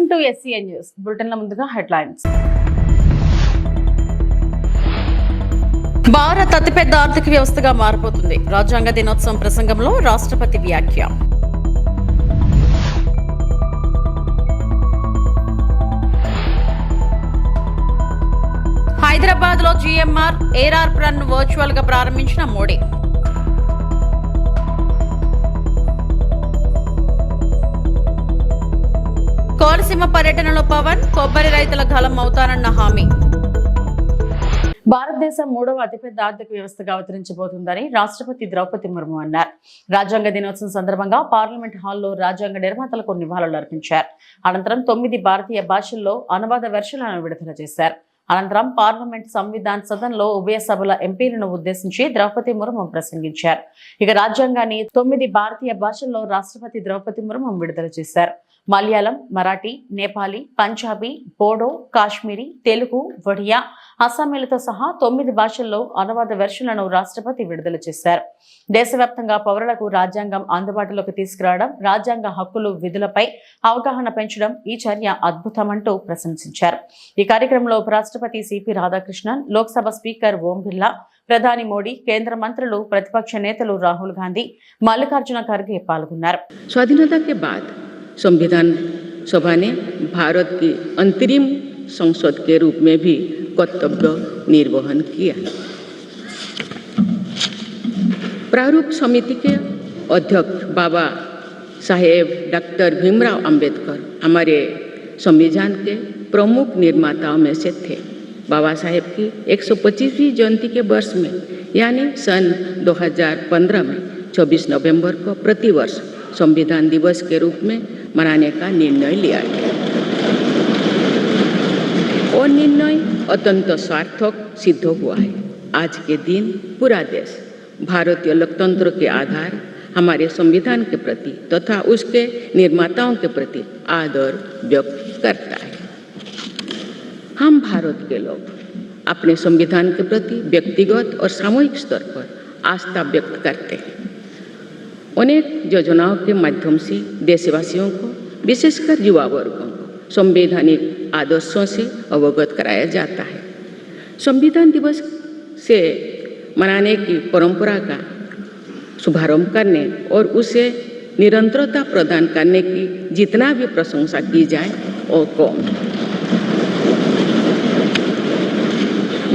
Welcome to SCN news బులెటిన్ల ముందుగా headlines. Bharat అతిపెద్ద ఆర్థిక వ్యవస్థగా మారిపోతుంది. రాజ్యాంగ దినోత్సవం ప్రసంగంలో రాష్ట్రపతి వ్యాఖ్య. హైదరాబాద్ లో GMR ARR రన్ వర్చువల్ గా ప్రారంభించిన మోడీ. కోనసీమ పర్యటనలో పవన్ కొబ్బరి రైతుల గలం అవుతానన్న హామీ. భారతదేశం మూడవ అతిపెద్ద ఆర్థిక వ్యవస్థగా అవతరించబోతుందని రాష్ట్రపతి ద్రౌపది ముర్ము అన్నారు. రాజ్యాంగ దినోత్సవం సందర్భంగా పార్లమెంట్ హాల్లో రాజ్యాంగ నిర్మాతలకు నివాళులు అర్పించారు. అనంతరం 9 భారతీయ భాషల్లో అనువాద వెర్షన్లను విడుదల చేశారు. అనంతరం పార్లమెంట్ సంవిధాన్ సదన్లో ఉభయ సభల ఎంపీలను ఉద్దేశించి ద్రౌపది ముర్ము ప్రసంగించారు. ఇక రాజ్యాంగాన్ని 9 భారతీయ భాషల్లో రాష్ట్రపతి ద్రౌపది ముర్ము విడుదల చేశారు. మలయాళం, మరాఠీ, నేపాలీ, పంజాబీ, బోడో, కాశ్మీరీ, తెలుగు, ఒడియా, అస్సామీలతో సహా 9 భాషల్లో అనువాద వెర్షన్లను రాష్ట్రపతి విడుదల చేశారు. దేశవ్యాప్తంగా పౌరులకు రాజ్యాంగం అందుబాటులోకి తీసుకురావడం, రాజ్యాంగ హక్కులు, విధులపై అవగాహన పెంచడం ఈ చర్య అద్భుతమంటూ ప్రశంసించారు. ఈ కార్యక్రమంలో ఉపరాష్ట్రపతి సిపి రాధాకృష్ణన్, లోక్సభ స్పీకర్ ఓం బిర్లా, ప్రధాని మోడీ, కేంద్ర మంత్రులు, ప్రతిపక్ష నేతలు రాహుల్ గాంధీ, మల్లికార్జున ఖర్గే పాల్గొన్నారు. स्वाधीनता के बाद संविधान सभा ने भारत की अंतरिम संसद के रूप में भी कर्तव्य निर्वहन किया। प्रारूप समिति के अध्यक्ष बाबा साहेब डॉक्टर भीमराव अंबेडकर हमारे संविधान के प्रमुख निर्माताओं में से थे। बाबा साहेब की 125वीं जयंती के वर्ष में यानी सन 2015 में 24 नवंबर को प्रतिवर्ष संविधान दिवस के रूप में मनाने का निर्णय लिया गया और निर्णय अत्यंत सार्थक सिद्ध हुआ है। आज के दिन पूरा देश भारतीय लोकतंत्र के आधार हमारे संविधान के प्रति तथा उसके निर्माताओं के प्रति आदर व्यक्त करता है। हम भारत के लोग अपने संविधान के प्रति व्यक्तिगत और सामूहिक स्तर पर आस्था व्यक्त करते हैं। अनेक योजनाओं के माध्यम से देशवासियों को, विशेषकर युवा वर्गों को संवैधानिक आदर्शों से अवगत कराया जाता है। संविधान दिवस से मनाने की परंपरा का शुभारंभ करने और उसे निरंतरता प्रदान करने की जितना भी प्रशंसा की जाए और कम।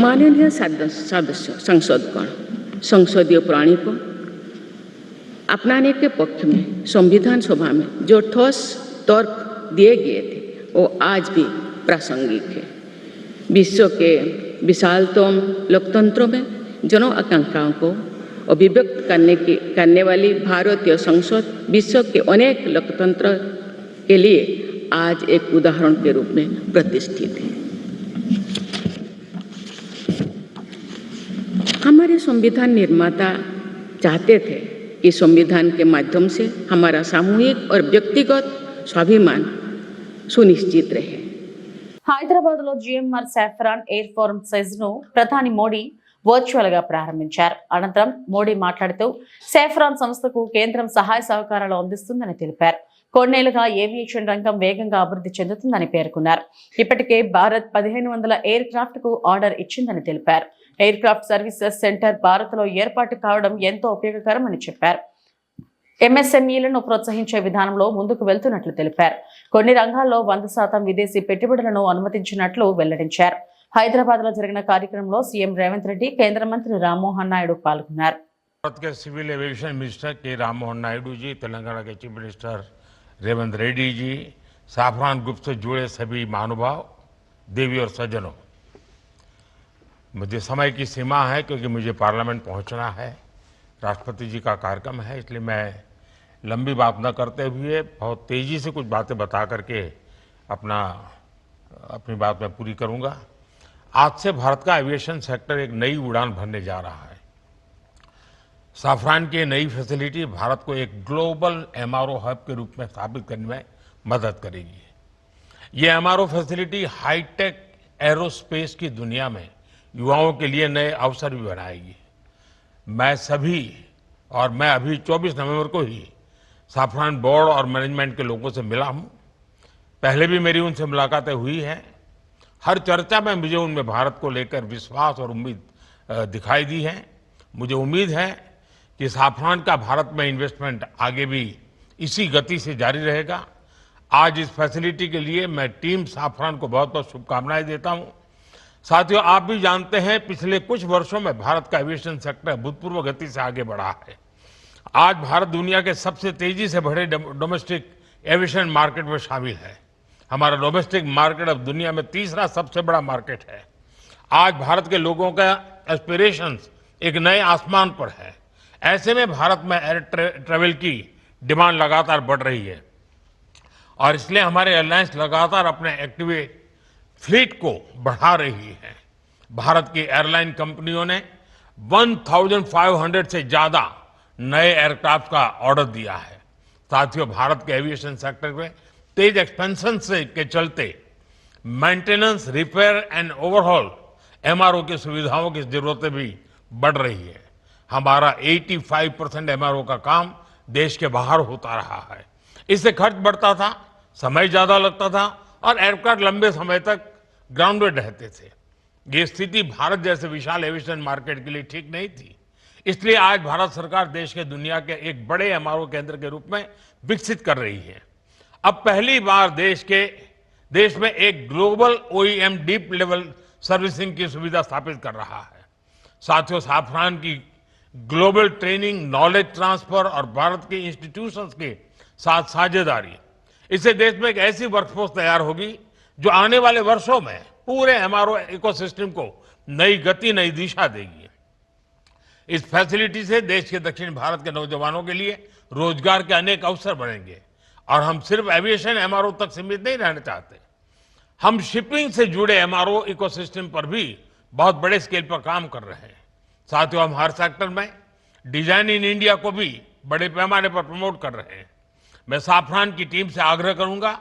माननीय सदस्य संसदगण संसदीय प्रणाली को अपनाने के पक्ष में संविधान सभा में जो ठोस तर्क दिए गए थे वो आज भी प्रासंगिक है। विश्व के विशालतम लोकतंत्रों में जन आकांक्षाओं को अभिव्यक्त करने वाली भारतीय संसद विश्व के अनेक लोकतंत्र के लिए आज एक उदाहरण के रूप में प्रतिष्ठित है। हमारे संविधान निर्माता चाहते थे कि संविधान के माध्यम से हमारा सामूहिक और व्यक्तिगत स्वाभिमान सुनिश्चित रहे। హైదరాబాద్ లో GMR సాఫ్రాన్ ఎయిర్ ఫోర్సెస్ ను ప్రధాని మోడీ వర్చువల్ గా ప్రారంభించారు. అనంతరం మోడీ మాట్లాడుతూ సాఫ్రాన్ సంస్థకు కేంద్రం సహాయ సహకారాలు అందిస్తుందని తెలిపారు. కొన్నేళ్లుగా ఏవియేషన్ రంగం వేగంగా అభివృద్ధి చెందుతుందని పేర్కొన్నారు. ఇప్పటికే భారత్ 1500 ఎయిర్ క్రాఫ్ట్ కు ఆర్డర్ ఇచ్చిందని తెలిపారు. Air craft services centre Bharat లో ఏర్పాటు కావడం ఎంతో ఉపయోగకరమని చెప్పారు. MSMEలను ప్రోత్సహించే విధానంలో ముందుకు వెళ్తున్నట్లు తెలిపారు. కొన్ని రంగాల్లో 100% విదేశీ పెట్టుబడులను అనుమతించినట్లు వెల్లడించారు. హైదరాబాద్ లో జరిగిన కార్యక్రమంలో సీఎం రేవంత్ రెడ్డి, కేంద్ర మంత్రి రామ్మోహన్ నాయుడు పాల్గొన్నారు. भारत के सिविल एविएशन मिनिस्टर के राममोहन नायडू जी, तेलंगाना के chief minister Revanth Reddy ji, Safran group से जुड़े सभी महानुभाव, देवी और सज्जनों, मुझे समय की सीमा है क्योंकि मुझे पार्लियामेंट पहुंचना है। राष्ट्रपति जी का कार्यक्रम है, इसलिए मैं लंबी बात न करते हुए बहुत तेज़ी से कुछ बातें बता करके अपनी बात मैं पूरी करूंगा। आज से भारत का एविएशन सेक्टर एक नई उड़ान भरने जा रहा है। साफरान की नई फैसिलिटी भारत को एक ग्लोबल MRO हब के रूप में स्थापित करने में मदद करेगी। ये MRO फैसिलिटी हाईटेक एरोस्पेस की दुनिया में युवाओं के लिए नए अवसर भी बनाएगी। मैं अभी 24 नवंबर को ही साफरान बोर्ड और मैनेजमेंट के लोगों से मिला हूं। पहले भी मेरी उनसे मुलाकातें हुई हैं। हर चर्चा में मुझे उनमें भारत को लेकर विश्वास और उम्मीद दिखाई दी है। मुझे उम्मीद है कि साफरान का भारत में इन्वेस्टमेंट आगे भी इसी गति से जारी रहेगा। आज इस फैसिलिटी के लिए मैं टीम साफरान को बहुत बहुत शुभकामनाएं देता हूं। साथियों, आप भी जानते हैं पिछले कुछ वर्षों में भारत का एविएशन सेक्टर अभूतपूर्व गति से आगे बढ़ा है। आज भारत दुनिया के सबसे तेजी से बढ़े डोमेस्टिक एविएशन मार्केट में शामिल है। हमारा डोमेस्टिक मार्केट अब दुनिया में तीसरा सबसे बड़ा मार्केट है। आज भारत के लोगों का एस्पिरेशंस एक नए आसमान पर है। ऐसे में भारत में एयर ट्रेवल की डिमांड लगातार बढ़ रही है और इसलिए हमारे एयरलाइंस लगातार अपने एक्टिवेट फ्लीट को बढ़ा रही है। भारत की एयरलाइन कंपनियों ने 1500 से ज्यादा नए एयरक्राफ्ट का ऑर्डर दिया है। साथियों, भारत के एविएशन सेक्टर में तेज एक्सपेंशन के चलते maintenance, repair and overhaul MRO की सुविधाओं की जरूरतें भी बढ़ रही है। हमारा 85% एमआरओ का काम देश के बाहर होता रहा है। इससे खर्च बढ़ता था, समय ज्यादा लगता था और एयरक्राफ्ट लंबे समय तक ग्राउंडेड रहते थे। ये स्थिति भारत जैसे विशाल एविएशन मार्केट के लिए ठीक नहीं थी। इसलिए आज भारत सरकार देश के दुनिया के एक बड़े एमआरओ केंद्र के रूप में विकसित कर रही है। अब पहली बार देश में एक global OEM deep level servicing की सुविधा स्थापित कर रहा है। साथियों, साफरान की ग्लोबल ट्रेनिंग, नॉलेज ट्रांसफर और भारत के इंस्टीट्यूशंस के साथ साझेदारी, इससे देश में एक ऐसी वर्कफोर्स तैयार होगी जो आने वाले वर्षों में पूरे एमआरओ इकोसिस्टम को नई गति, नई दिशा देगी। इस फैसिलिटी से देश के दक्षिण भारत के नौजवानों के लिए रोजगार के अनेक अवसर बढ़ेंगे और हम सिर्फ एविएशन एमआरओ तक सीमित नहीं रहना चाहते। हम शिपिंग से जुड़े एमआरओ इकोसिस्टम पर भी बहुत बड़े स्केल पर काम कर रहे हैं। साथियों, हम हर सेक्टर में डिजाइन इन इंडिया को भी बड़े पैमाने पर प्रमोट कर रहे हैं। मैं साफरान की टीम से आग्रह करूंगा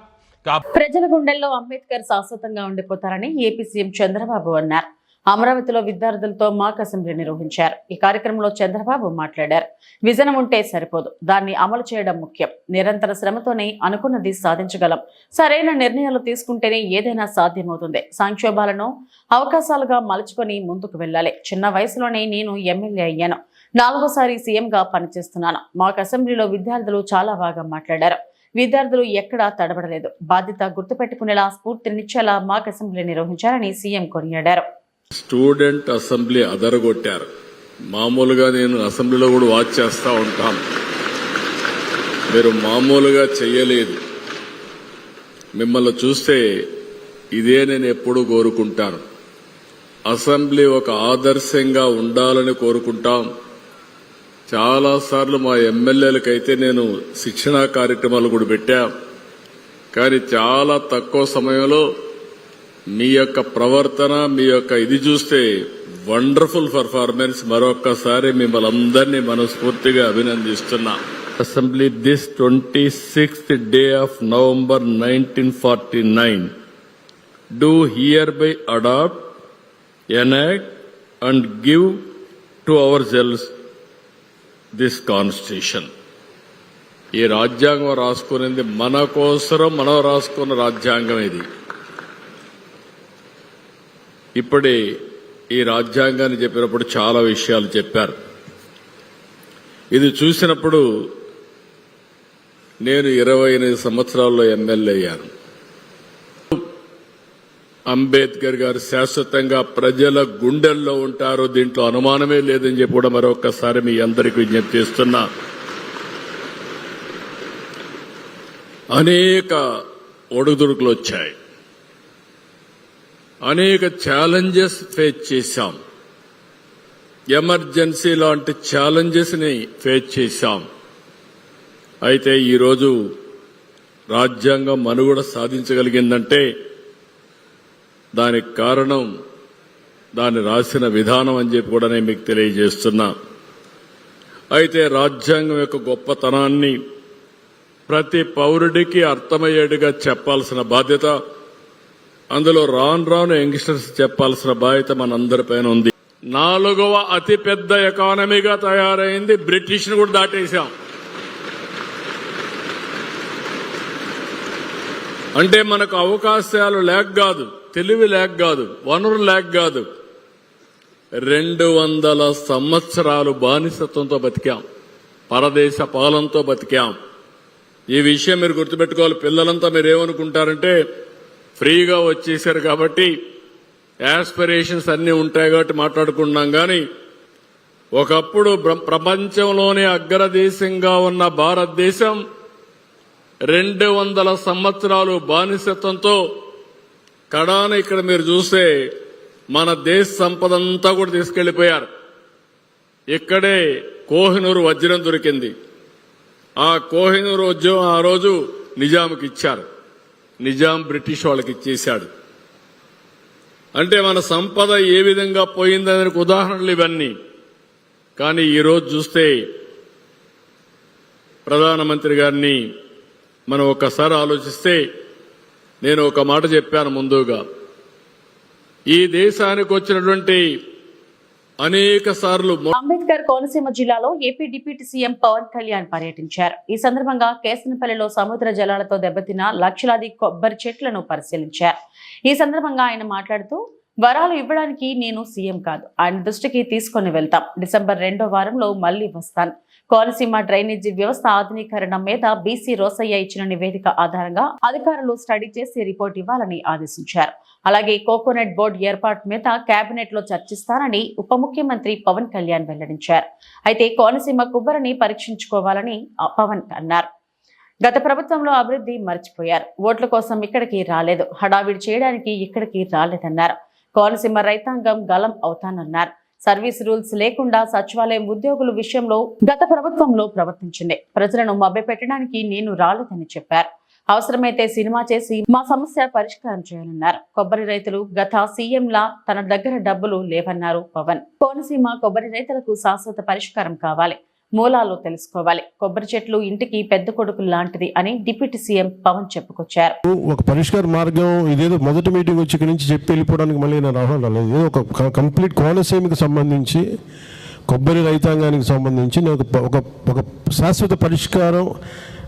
कि आप ప్రజల గుండెల్లో అంబేద్కర్ శాశ్వతంగా ఉండిపోతారని ఏపీ సీఎం చంద్రబాబు అన్నారు. అమరావతిలో విద్యార్థులతో మాక్ అసెంబ్లీ నిర్వహించారు. ఈ కార్యక్రమంలో చంద్రబాబు మాట్లాడారు. విజనం ఉంటే సరిపోదు, దాన్ని అమలు చేయడం ముఖ్యం. నిరంతర శ్రమతోనే అనుకున్నది సాధించగలం. సరైన నిర్ణయాలు తీసుకుంటేనే ఏదైనా సాధ్యమవుతుంది. సంక్షోభాలను అవకాశాలుగా మలుచుకొని ముందుకు వెళ్ళాలి. చిన్న వయసులోనే నేను ఎమ్మెల్యే అయ్యాను. 4వసారి సీఎంగా పనిచేస్తున్నాను. మాక్ అసెంబ్లీలో విద్యార్థులు చాలా బాగా మాట్లాడారు. విద్యార్థులు ఎక్కడా తడబడలేదు. బాధ్యత గుర్తుపెట్టుకునేలా, స్ఫూర్తినిచ్చేలా మాక్ అసెంబ్లీ నిర్వహించారని సీఎం కొనియాడారు. స్టూడెంట్ అసెంబ్లీ అదరగొట్టారు. మామూలుగా నేను అసెంబ్లీలో కూడా వాచ్ చేస్తూ ఉంటాను. మీరు మామూలుగా చెయ్యలేదు. మిమ్మల్ని చూస్తే ఇదే నేను ఎప్పుడూ కోరుకుంటాను. అసెంబ్లీ ఒక ఆదర్శంగా ఉండాలని కోరుకుంటాం. చాలాసార్లు మా ఎమ్మెల్యేలకైతే నేను శిక్షణా కార్యక్రమాలు కూడా పెట్టా. కానీ చాలా తక్కువ సమయంలో మీ యొక్క ప్రవర్తన, మీ యొక్క ఇది చూస్తే వండర్ఫుల్ పర్ఫార్మెన్స్. మరొక్కసారి మిమ్మల్ని అందరినీ మనస్ఫూర్తిగా అభినందిస్తున్నా. Assembly this 26th day of November 1949 do hereby adopt, enact and give to ourselves this constitution. ఈ రాజ్యాంగం రాసుకునేది మన కోసరం, మనం రాసుకున్న రాజ్యాంగం ఇది. ఇప్పుడే ఈ రాజ్యాంగాన్ని చెప్పినప్పుడు చాలా విషయాలు చెప్పారు. ఇది చూసినప్పుడు నేను 28 సంవత్సరాల్లో ఎమ్మెల్యే అయ్యాను. అంబేద్కర్ గారు శాశ్వతంగా ప్రజల గుండెల్లో ఉంటారు, దీంట్లో అనుమానమే లేదని చెప్పి కూడా మరొకసారి మీ అందరికీ విజ్ఞప్తి చేస్తున్నా. అనేక ఒడుదుడుకులు వచ్చాయి, అనేక ఛాలెంజెస్ ఫేస్ చేశాం. ఎమర్జెన్సీ లాంటి ఛాలెంజెస్ ని ఫేస్ చేశాం. అయితే ఈరోజు రాజ్యాంగం మనుగడ సాధించగలిగిందంటే దానికి కారణం దాన్ని రాసిన విధానం అని చెప్పి కూడా నేను మీకు తెలియజేస్తున్నా. అయితే రాజ్యాంగం యొక్క గొప్పతనాన్ని ప్రతి పౌరుడికి అర్థమయ్యేట్టుగా చెప్పాల్సిన బాధ్యత, అందులో రాను యంగ్స్టర్స్ చెప్పాల్సిన బాధ్యత మనందరిపైన ఉంది. 4వ అతిపెద్ద ఎకానమీగా తయారైంది. బ్రిటిష్ ను కూడా దాటేశాం. అంటే మనకు అవకాశాలు లేక కాదు, తెలివి లేక కాదు, వనరులు లేక కాదు. 200 సంవత్సరాలు బానిసత్వంతో బతికాం, పరదేశ పాలనతో బతికాం. ఈ విషయం మీరు గుర్తుపెట్టుకోవాలి. పిల్లలంతా మీరు ఏమనుకుంటారంటే ఫ్రీగా వచ్చేసారు కాబట్టి యాస్పిరేషన్స్ అన్నీ ఉంటాయి కాబట్టి మాట్లాడుకుంటున్నాం. కానీ ఒకప్పుడు ప్రపంచంలోనే అగ్రదేశంగా ఉన్న భారతదేశం 200 సంవత్సరాలు బానిసత్వంతో కడాన ఇక్కడ మీరు చూస్తే మన దేశ సంపద అంతా కూడా తీసుకెళ్లిపోయారు. ఇక్కడే కోహినూరు వజ్రం దొరికింది. ఆ కోహినూరు వజ్రం ఆ రోజు నిజాంకి ఇచ్చారు. నిజాం బ్రిటిష్ వాళ్ళకి ఇచ్చేశాడు. అంటే మన సంపద ఏ విధంగా పోయిందనే ఉదాహరణలు ఇవన్నీ. కానీ ఈరోజు చూస్తే ప్రధానమంత్రి గారిని మనం ఒక్కసారి ఆలోచిస్తే, నేను ఒక మాట చెప్పాను ముందుగా, ఈ దేశానికి వచ్చినటువంటి అనేక సార్లు అంబేద్కర్ కోనసీమ జిల్లాలో AP deputy CM Pawan Kalyan పర్యటించారు. ఈ సందర్భంగా కేసనపల్లిలో సముద్ర జలాలతో దెబ్బతిన్న లక్షలాది కొబ్బరి చెట్లను పరిశీలించారు. ఈ సందర్భంగా ఆయన మాట్లాడుతూ, వరాలు ఇవ్వడానికి నేను సీఎం కాదు, ఆయన దృష్టికి తీసుకుని వెళ్తాం. డిసెంబర్ 2వ వారంలో మళ్లీ వస్తాను. కోనసీమ డ్రైనేజీ వ్యవస్థ ఆధునీకరణ మీద బీసీ రోసయ్య ఇచ్చిన నివేదిక ఆధారంగా అధికారులు స్టడీ చేసి రిపోర్ట్ ఇవ్వాలని ఆదేశించారు. అలాగే కోకోనట్ బోర్డు ఏర్పాటు మీద కేబినెట్ లో చర్చిస్తానని ఉప ముఖ్యమంత్రి పవన్ కళ్యాణ్ వెల్లడించారు. అయితే కోనసీమ కొబ్బరిని పరీక్షించుకోవాలని పవన్ అన్నారు. గత ప్రభుత్వంలో అభివృద్ధి మర్చిపోయారు, ఓట్ల కోసం ఇక్కడికి రాలేదు, హడావిడి చేయడానికి ఇక్కడికి రాలేదన్నారు. కోనసీమ రైతాంగం గలం అవుతానన్నారు. సర్వీస్ రూల్స్ లేకుండా సచివాలయం ఉద్యోగుల విషయంలో గత ప్రభుత్వంలో ప్రవర్తించింది. ప్రజలను మభ్యపెట్టడానికి నేను రాలేదని చెప్పారు. అవసరమైతే సినిమా చేసి మా సమస్య పరిష్కారం చేయాలన్నారు. కొబ్బరి రైతులు గత సీఎంలా తన దగ్గర డబ్బులు లేవన్నారు పవన్. కోనసీమ కొబ్బరి రైతులకు శాశ్వత పరిష్కారం కావాలి, మూలాలు తెలుసుకోవాలి. కొబ్బరి చెట్లు ఇంటికి పెద్ద కొడుకు లాంటిది అని డిప్యూటీ సీఎం పవన్ చెప్పుకొచ్చారు. ఒక పరిష్కార మార్గం ఇదేదో మొదటి మీటింగ్ వచ్చి ఇక్కడి నుంచి చెప్పి వెళ్ళిపోవడానికి మళ్ళీ నేను రావడం లేదు. ఒక కంప్లీట్ కోనసీమకి సంబంధించి, కొబ్బరి రైతాంగానికి సంబంధించి నేను ఒక శాశ్వత పరిష్కారం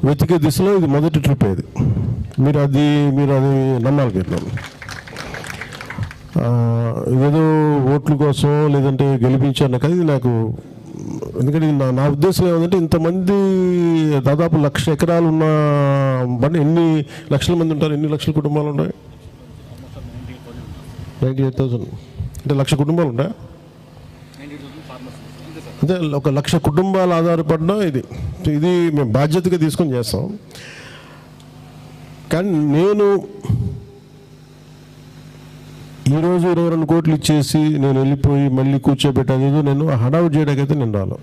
వెతికే దిశలో ఇది మొదటి ట్రిప్. ఇది మీరు అది నమ్మాలి. మీరు ఏదో ఓట్ల కోసం లేదంటే గెలిపించాను కదా, ఇది నాకు, ఎందుకంటే నా ఉద్దేశం ఏమంటే, ఇంతమంది దాదాపు 1,00,000 ఎకరాలు ఉన్న బండి ఎన్ని లక్షల మంది ఉంటారు, ఎన్ని లక్షల కుటుంబాలు ఉన్నాయి? 98,000 అంటే 1,00,000 కుటుంబాలు ఉంటాయి. అదే 1,00,000 కుటుంబాలు ఆధారపడడం ఇది మేము బాధ్యతగా తీసుకొని చేస్తాం. కానీ నేను ఈరోజు 22 కోట్లు ఇచ్చేసి నేను వెళ్ళిపోయి మళ్ళీ కూర్చోబెట్టేది, నేను హడావుడి చేయడానికైతే నేను రాను.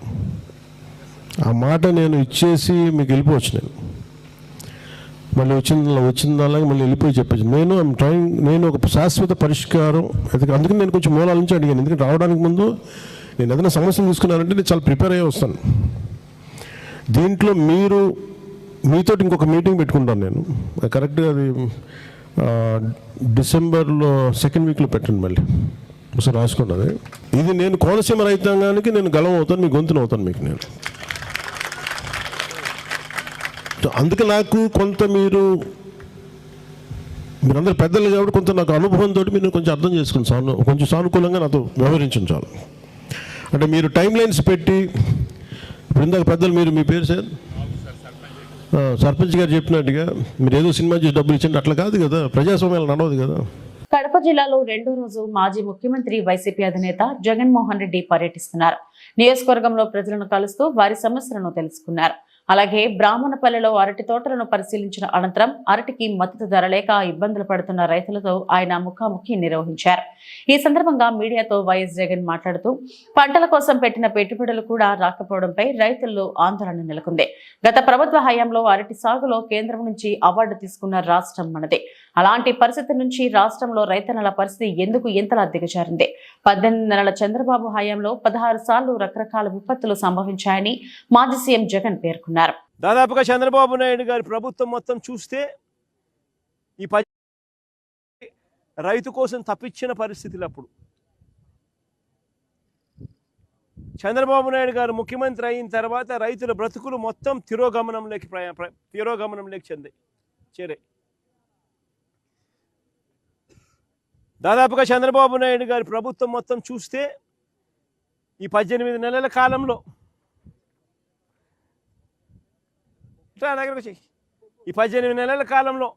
ఆ మాట నేను ఇచ్చేసి మీకు వెళ్ళిపోవచ్చు. మళ్ళీ వచ్చిందల్లా మళ్ళీ వెళ్ళిపోయి చెప్పచ్చు. నేను ఒక శాశ్వత పరిష్కారం, అందుకని నేను కొంచెం మూలాల నుంచి అడిగాను. ఎందుకంటే రావడానికి ముందు నేను ఏదైనా సమస్యలు తీసుకున్నానంటే నేను చాలా ప్రిపేర్ అయ్యి వస్తాను. దీంట్లో మీతో ఇంకొక మీటింగ్ పెట్టుకుంటాను నేను. కరెక్ట్గా అది డిసెంబర్లో 2nd వీక్లో పెట్టండి. మళ్ళీ ఒకసారి రాసుకున్నది. ఇది నేను కోనసీమ రైతాంగానికి నేను గలం అవుతాను, మీ గొంతును అవుతాను మీకు నేను. అందుకే నాకు కొంత మీరందరూ పెద్దలు కాబట్టి కొంత నాకు అనుభవంతో మీరు కొంచెం అర్థం చేసుకుని కొంచెం సానుకూలంగా నాతో వ్యవహరించాలి. అంటే మీరు టైం లైన్స్ పెట్టి, ఇప్పుడు ఇందాక పెద్దలు మీ పేరు సార్ సర్పంచ్ గారు చెప్పినట్టుగా మీరు ఏదో సినిమా చేసి డబ్బులు ఇచ్చండి, అట్లా కాదు కదా, ప్రజాస్వామ్యాలు నడవదు కదా. కడప జిల్లాలో 2వ రోజు మాజీ ముఖ్యమంత్రి వైసీపీ అధినేత జగన్మోహన్ రెడ్డి పర్యటిస్తున్నారు. నియోజకవర్గంలో ప్రజలను కలుస్తూ వారి సమస్యలను తెలుసుకున్నారు. అలాగే బ్రాహ్మణపల్లిలో అరటి తోటలను పరిశీలించిన అనంతరం అరటికి మద్దతు ధర లేక ఇబ్బందులు పడుతున్న రైతులతో ఆయన ముఖాముఖి నిర్వహించారు. ఈ సందర్భంగా మీడియాతో వైఎస్ జగన్ మాట్లాడుతూ, పంటల కోసం పెట్టిన పెట్టుబడులు కూడా రాకపోవడంపై రైతుల్లో ఆందోళన నెలకొంది. గత ప్రభుత్వ హయాంలో అరటి సాగులో కేంద్రం నుంచి అవార్డు తీసుకున్న రాష్ట్రం మనదే. అలాంటి పరిస్థితి నుంచి రాష్ట్రంలో రైతన్నల పరిస్థితి ఎందుకు ఎంతలా దిగజారింది? 18 నెలల చంద్రబాబు హయాంలో 16 సార్లు రకరకాల విపత్తులు సంభవించాయని మాజీ సీఎం జగన్ పేర్కొన్నారు. దాదాపుగా చంద్రబాబు నాయుడు గారి ప్రభుత్వం మొత్తం చూస్తే ఈ రైతు కోసం తప్పించిన పరిస్థితులు అప్పుడు చంద్రబాబు నాయుడు గారు ముఖ్యమంత్రి అయిన తర్వాత రైతుల బ్రతుకులు మొత్తం తిరోగమనంలోకి చేరాయి. దాదాపుగా చంద్రబాబు నాయుడు గారి ప్రభుత్వం మొత్తం చూస్తే ఈ 18 నెలల కాలంలో ఈ 18 నెలల కాలంలో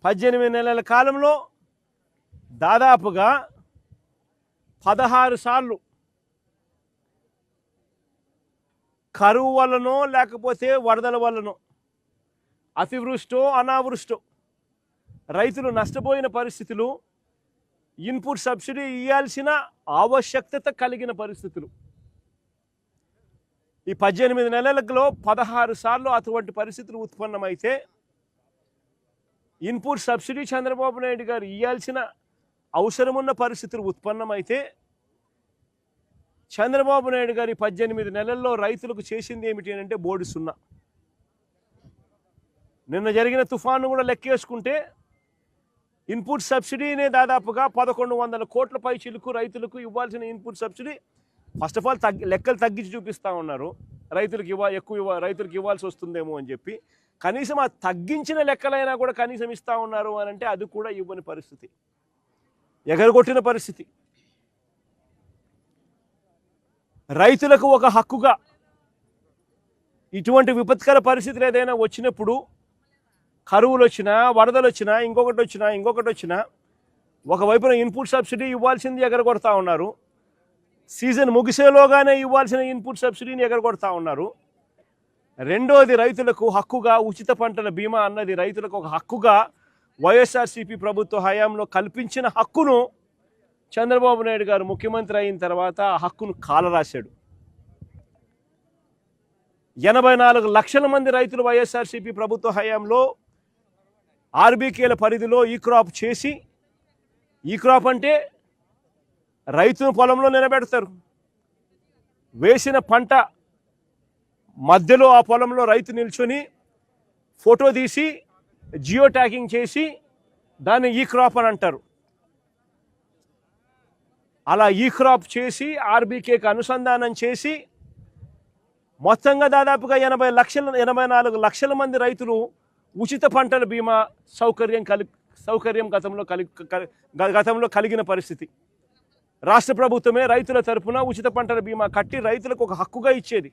18 నెలల కాలంలో దాదాపుగా 16 సార్లు కరువు వల్లనో లేకపోతే వరదల వల్లనో అతివృష్టో అనావృష్టో రైతులు నష్టపోయిన పరిస్థితులు, ఇన్పుట్ సబ్సిడీ ఇవ్వాల్సిన ఆవశ్యకత కలిగిన పరిస్థితులు. ఈ 18 నెలలలో 16 సార్లు అటువంటి పరిస్థితులు ఉత్పన్నమైతే ఇన్పుట్ సబ్సిడీ చంద్రబాబు నాయుడు గారు ఇవ్వాల్సిన అవసరమున్న పరిస్థితులు ఉత్పన్నమైతే చంద్రబాబు నాయుడు గారి 18 నెలల్లో రైతులకు చేసింది ఏమిటి అంటే బోర్డు సున్నా. నిన్న జరిగిన తుఫాను కూడా లెక్కేసుకుంటే ఇన్పుట్ సబ్సిడీనే దాదాపుగా 1100 కోట్ల పైచిలకు రైతులకు ఇవ్వాల్సిన input subsidy first of all లెక్కలు తగ్గించి చూపిస్తూ ఉన్నారు. రైతులకు ఇవ్వాల్సి వస్తుందేమో అని చెప్పి కనీసం ఆ తగ్గించిన లెక్కలైనా కూడా కనీసం ఇస్తూ ఉన్నారు అని అంటే అది కూడా ఇవ్వని పరిస్థితి, ఎగరగొట్టిన పరిస్థితి. రైతులకు ఒక హక్కుగా ఇటువంటి విపత్కర పరిస్థితులు ఏదైనా వచ్చినప్పుడు, కరువులు వచ్చినా, వరదలు వచ్చినా, ఇంకొకటి వచ్చినా ఒకవైపున ఇన్పుట్ సబ్సిడీ ఇవ్వాల్సింది ఎగరగొడతా ఉన్నారు. సీజన్ ముగిసేలోగానే ఇవ్వాల్సిన ఇన్పుట్ సబ్సిడీని ఎగరగొడతా ఉన్నారు. రెండోది రైతులకు హక్కుగా ఉచిత పంటల బీమా అన్నది రైతులకు ఒక హక్కుగా వైఎస్ఆర్సీపీ ప్రభుత్వ హయాంలో కల్పించిన హక్కును చంద్రబాబు నాయుడు గారు ముఖ్యమంత్రి అయిన తర్వాత ఆ హక్కును కాలరాశాడు. 84 లక్షల మంది రైతులు వైఎస్ఆర్సీపీ ప్రభుత్వ హయాంలో ఆర్బీకేల పరిధిలో ఈ క్రాప్ చేసి, ఈ క్రాప్ అంటే రైతును పొలంలో నిలబెడతారు, వేసిన పంట మధ్యలో ఆ పొలంలో రైతు నిల్చొని ఫోటో తీసి జియో ట్యాగింగ్ చేసి దాన్ని ఈ క్రాప్ అని అంటారు. అలా ఈ క్రాప్ చేసి ఆర్బీకేకి అనుసంధానం చేసి మొత్తంగా దాదాపుగా 84 లక్షల మంది రైతులు ఉచిత పంటల బీమా సౌకర్యం గతంలో కలిగిన పరిస్థితి. రాష్ట్ర ప్రభుత్వమే రైతుల తరఫున ఉచిత పంటల బీమా కట్టి రైతులకు ఒక హక్కుగా ఇచ్చేది.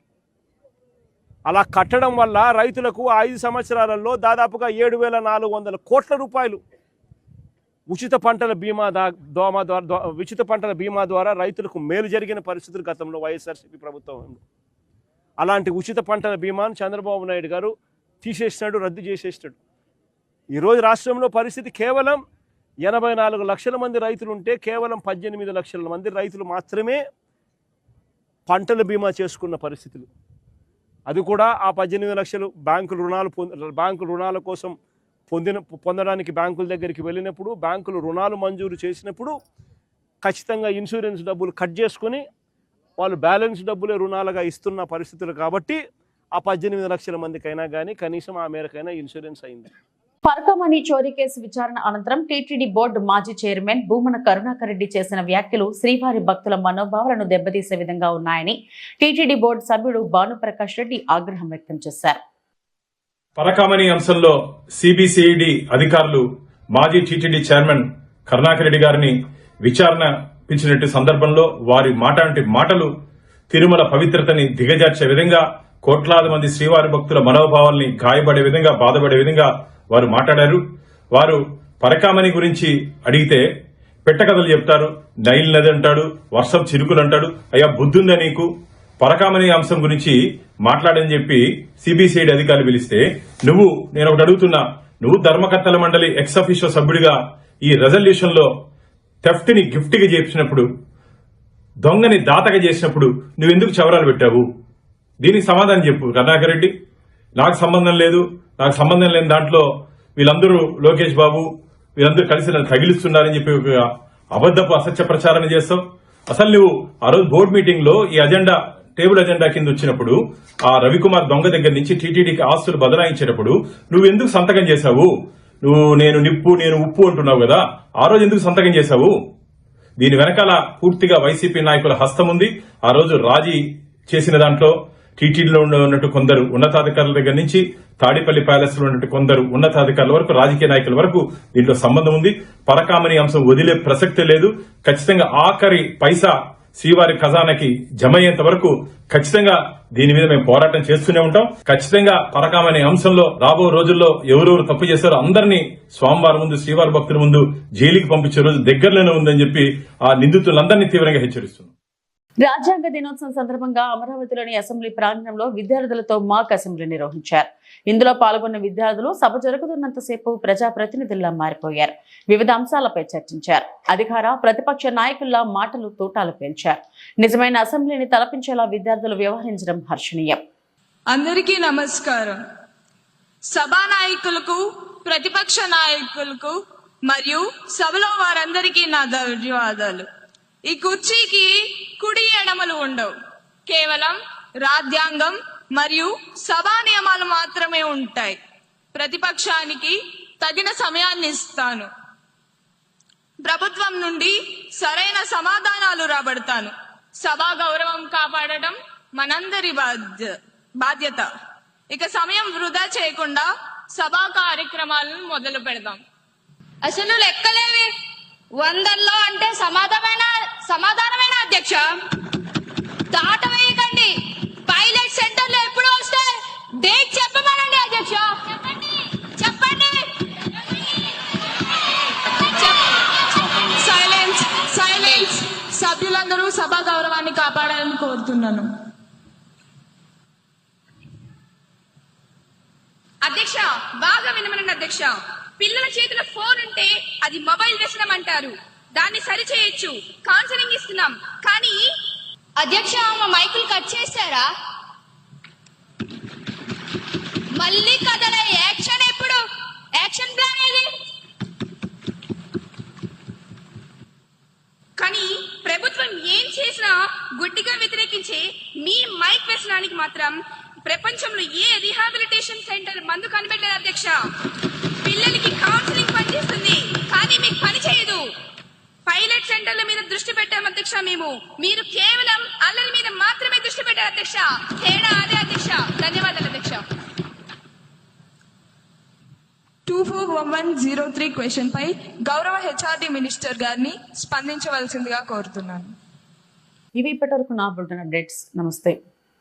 అలా కట్టడం వల్ల రైతులకు 5 సంవత్సరాలలో దాదాపుగా 7,400 కోట్ల రూపాయలు ఉచిత పంటల బీమా ద్వారా రైతులకు మేలు జరిగిన పరిస్థితులు గతంలో వైఎస్ఆర్సీపీ ప్రభుత్వం. అలాంటి ఉచిత పంటల బీమాను చంద్రబాబు నాయుడు గారు తీసేసినాడు, రద్దు చేసేసినాడు. ఈరోజు రాష్ట్రంలో పరిస్థితి కేవలం 84 లక్షల మంది రైతులు ఉంటే కేవలం 18 లక్షల మంది రైతులు మాత్రమే పంటల బీమా చేసుకున్న పరిస్థితులు. అది కూడా ఆ 18 లక్షలు బ్యాంకు రుణాల కోసం పొందడానికి బ్యాంకుల దగ్గరికి వెళ్ళినప్పుడు, బ్యాంకులు రుణాలు మంజూరు చేసినప్పుడు ఖచ్చితంగా ఇన్సూరెన్స్ డబ్బులు కట్ చేసుకొని వాళ్ళు బ్యాలెన్స్ డబ్బులే రుణాలుగా ఇస్తున్న పరిస్థితులు. కాబట్టి ఆ 18 లక్షల మందికైనా కానీ కనీసం ఆ మేరకైనా ఇన్సూరెన్స్ అయింది. పరకమణి చోరీ కేసు విచారణ అనంతరం టీటీడీ బోర్డు మాజీ చైర్మన్ భూమన కరుణాకర్ రెడ్డి చేసిన వ్యాఖ్యలు శ్రీవారి భక్తుల మనోభావాలను దెబ్బతీసే విధంగా ఉన్నాయని టీటీడీ బోర్డు సభ్యుడు భానుప్రకాష్ రెడ్డి ఆగ్రహం వ్యక్తం చేశారు. పరకమణి అంశంలో సిబిసిఐడి అధికారులు మాజీ టీటీడీ చైర్మన్ కరుణాకర్ రెడ్డి గారిని విచారణ పిలిచినట్టు సందర్భంలో వారి మాటలు తిరుమల పవిత్రతని దిగజార్చే విధంగా, కోట్లాది మంది శ్రీవారి భక్తుల మనోభావాల్ని గాయపడే విధంగా, బాధపడే విధంగా వారు మాట్లాడారు. వారు పరకామణి గురించి అడిగితే పెట్టకథలు చెప్తారు, నైల్ నది అంటాడు, వర్షం చిరుకులు అంటాడు. అయ్యా బుద్ధుందా నీకు? పరకామణి అంశం గురించి మాట్లాడని చెప్పి సిబిసిఐడి అధికారులు పిలిస్తే నేను ఒకటి అడుగుతున్నా, నువ్వు ధర్మకర్తల మండలి ఎక్స్ అఫీషియో సభ్యుడిగా ఈ రెజల్యూషన్ లో థెఫ్ట్ ని గిఫ్ట్ గా చేసినప్పుడు, దొంగని దాతగా చేసినప్పుడు నువ్వెందుకు చవరాలు పెట్టావు? దీనికి సమాధానం చెప్పు కరుణాకర్ రెడ్డి. నాకు సంబంధం లేదు, నాకు సంబంధం లేని దాంట్లో వీళ్ళందరూ లోకేష్ బాబు వీళ్ళందరూ కలిసి నన్ను తగిలిస్తున్నారని చెప్పి ఒక అబద్దపు అసత్య ప్రచారాన్ని చేస్తావు. అసలు నువ్వు ఆ రోజు బోర్డు మీటింగ్ లో ఈ టేబుల్ అజెండా కింద వచ్చినప్పుడు ఆ రవికుమార్ దొంగ దగ్గర నుంచి టీటీడీకి ఆస్తులు బదలాయించేటప్పుడు నువ్వు ఎందుకు సంతకం చేశావు? నేను నిప్పు నేను ఉప్పు అంటున్నావు కదా, ఆ రోజు ఎందుకు సంతకం చేశావు? దీని వెనకాల పూర్తిగా వైసీపీ నాయకుల హస్తం ఉంది. ఆ రోజు రాజీ చేసిన దాంట్లో టీటీడీలో ఉన్నట్టు కొందరు ఉన్నతాధికారుల దగ్గర నుంచి తాడిపల్లి ప్యాలెస్ లో ఉన్నట్టు కొందరు ఉన్నతాధికారుల వరకు రాజకీయ నాయకుల వరకు దీంట్లో సంబంధం ఉంది. పరకామణి అంశం వదిలే ప్రసక్తే లేదు. ఖచ్చితంగా ఆఖరి పైసా శ్రీవారి ఖజానాకి జమ అయ్యేంత వరకు ఖచ్చితంగా దీని మీద మేము పోరాటం చేస్తూనే ఉంటాం. ఖచ్చితంగా పరకామణి అంశంలో రాబో రోజుల్లో ఎవరెవరు తప్పు చేశారో అందరినీ స్వామివారి ముందు, శ్రీవారి భక్తుల ముందు జైలుకి పంపించే రోజు దగ్గరలోనే ఉందని చెప్పి ఆ నిందితులందరినీ తీవ్రంగా హెచ్చరిస్తున్నాం. రాజ్యాంగ దినోత్సవం సందర్భంగా అమరావతిలోని అసెంబ్లీ ప్రాంగణంలో విద్యార్థులతో మాక్ అసెంబ్లీ నిర్వహించారు. ఇందులో పాల్గొన్న విద్యార్థులు సభ జరుగుతున్నంతసేపు ప్రజాప్రతినిధుల్లా మారిపోయారు. వివిధ అంశాలపై చర్చించారు. అధికార ప్రతిపక్ష నాయకుల్లా మాటలు తూటాలు పేల్చారు. నిజమైన అసెంబ్లీని తలపించేలా విద్యార్థులు వ్యవహరించడం హర్షణీయం. అందరికీ నమస్కారం. సభా నాయకులకు, ప్రతిపక్ష నాయకులకు మరియు సభలో వారందరికీ నా ధన్యవాదాలు. ఈ కుర్చీకి కుడి ఎడమలు ఉండవు. కేవలం రాజ్యాంగం మరియు సభా నియమాలు మాత్రమే ఉంటాయి. ప్రతిపక్షానికి తగిన సమయాన్ని ఇస్తాను. ప్రభుత్వం నుండి సరైన సమాధానాలు రాబడతాను. సభా గౌరవం కాపాడటం మనందరి బాధ్యత. ఇక సమయం వృధా చేయకుండా సభా కార్యక్రమాలను మొదలు పెడదాం. అసలు లెక్కలేవి 100లో అంటే సమాధానమైన అధ్యక్ష. దాట వేయకండి. పైలట్ సెంటర్లో ఎప్పుడు వస్తే డేట్ చెప్పమనండి అధ్యక్ష. చెప్పండి. సైలెన్స్. సభ్యులందరూ సభా గౌరవాన్ని కాపాడాలని కోరుతున్నాను. అధ్యక్ష, బాగా వినమనండి అధ్యక్ష. పిల్లల చేతిలో ఫోన్ ఉంటే అది మొబైల్ వ్యసనం అంటారు. దాన్ని సరిచేయొచ్చు. కౌన్సిలింగ్ ఇస్తున్నాం. కానీ అధ్యక్ష, మా మైకులు కట్ చేశారా? మళ్ళీ కదలే. యాక్షన్ ఎప్పుడు? యాక్షన్ ప్లాన్ ఏది? కానీ ప్రభుత్వం ఏం చేసినా గుడ్డిగా వ్యతిరేకించే మీ మైక్ వ్యసనానికి మాత్రం ప్రపంచంలో ఏ రీహాబిలిటేషన్ సెంటర్ మందు కనిపెట్టలేదు అధ్యక్ష. పిల్లలకి కౌన్సిలింగ్ పనిచేస్తుంది, కానీ మీకు పని చేయదు. పైలట్ సెంటర్ల మీద దృష్టి పెట్టాం అధ్యక్ష మేము. మీరు కేవలం అల్లరి మీద మాత్రమే దృష్టి పెట్టారు అధ్యక్ష. తేడా అదే అధ్యక్ష. ధన్యవాదాలు అధ్యక్ష. 241103 క్వశ్చన్ పై గౌరవ హెచ్ఆర్డి మినిస్టర్ గారిని స్పందించవలసిందిగా కోరుతున్నాను. ఇవి ఇప్పటివరకు నా బులెటిన్ అప్డేట్స్. నమస్తే.